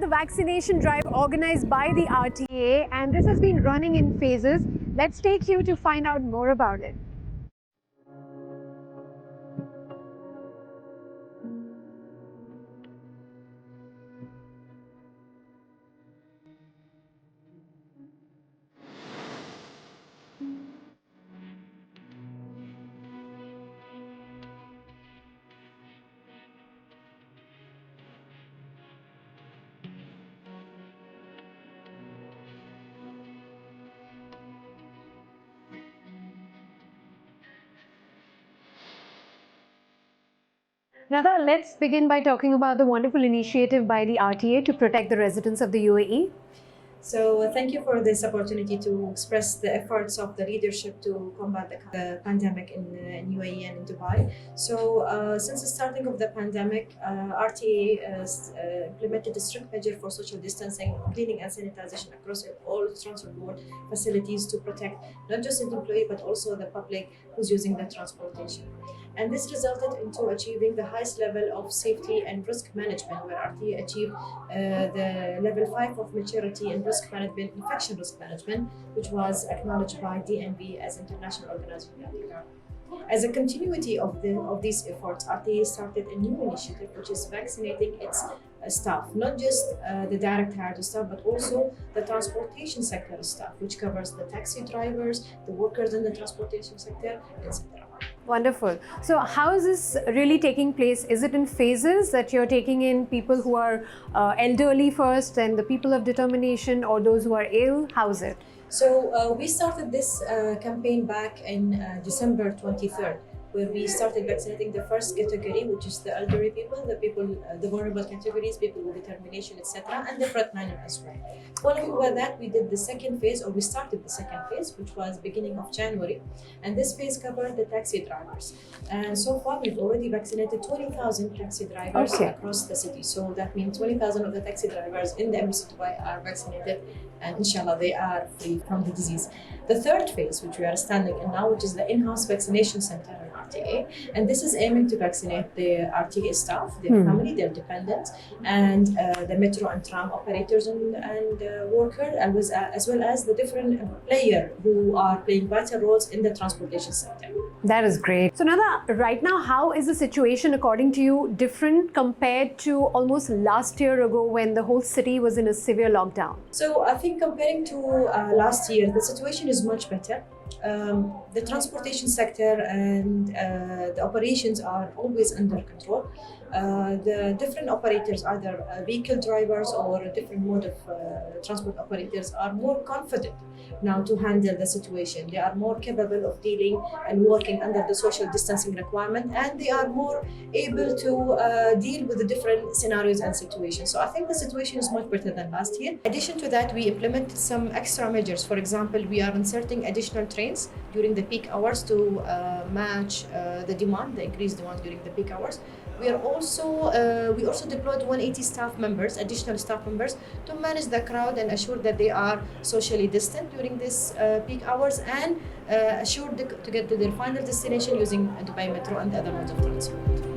the vaccination drive organized by the RTA, and this has been running in phases. Let's take you to find out more about it. Nada, let's begin by talking about the wonderful initiative by the RTA to protect the residents of the UAE. So thank you for this opportunity to express the efforts of the leadership to combat the pandemic in UAE and in Dubai. So since the starting of the pandemic, RTA implemented a strict measure for social distancing, cleaning and sanitization across all transport facilities to protect not just the employee but also the public who's using the transportation. And this resulted into achieving the highest level of safety and risk management, where RTA achieved the level 5 of maturity in risk management, infection risk management, which was acknowledged by DNV as international organization. As a continuity of these efforts, RTA started a new initiative, which is vaccinating its staff, not just the direct hired staff, but also the transportation sector staff, which covers the taxi drivers, the workers in the transportation sector, etc. Wonderful. So how is this really taking place? Is it in phases that you're taking in people who are elderly first and the people of determination, or those who are ill? How is it? So we started this campaign back in December 23rd, where we started vaccinating the first category, which is the elderly people, the vulnerable categories, people with determination, etc., and the frontliner as well. Following with that, we did the second phase, or we started the second phase, which was beginning of January, and this phase covered the taxi drivers. And so far, we've already vaccinated 20,000 taxi drivers across the city. So that means 20,000 of the taxi drivers in the Emirates of Dubai are vaccinated, and inshallah, they are free from the disease. The third phase, which we are standing in now, which is the in-house vaccination center in RTA, and this is aiming to vaccinate the RTA staff, their family, their dependents, and the metro and tram operators and workers, as well as the different players who are playing vital roles in the transportation sector. That is great. So Nada, right now, how is the situation according to you different compared to almost last year ago when the whole city was in a severe lockdown? So I think comparing to last year, the situation is much better. The transportation sector and the operations are always under control. The different operators, either vehicle drivers or different mode of transport operators, are more confident now to handle the situation. They are more capable of dealing and working under the social distancing requirement, and they are more able to deal with the different scenarios and situations. So I think the situation is much better than last year. In addition to that, we implemented some extra measures. For example, we are inserting additional trains during the peak hours to match the demand, the increased demand during the peak hours. We also deployed 180 staff members, additional staff members, to manage the crowd and assure that they are socially distant during this peak hours, and assured to get to their final destination using Dubai Metro and the other modes of transport.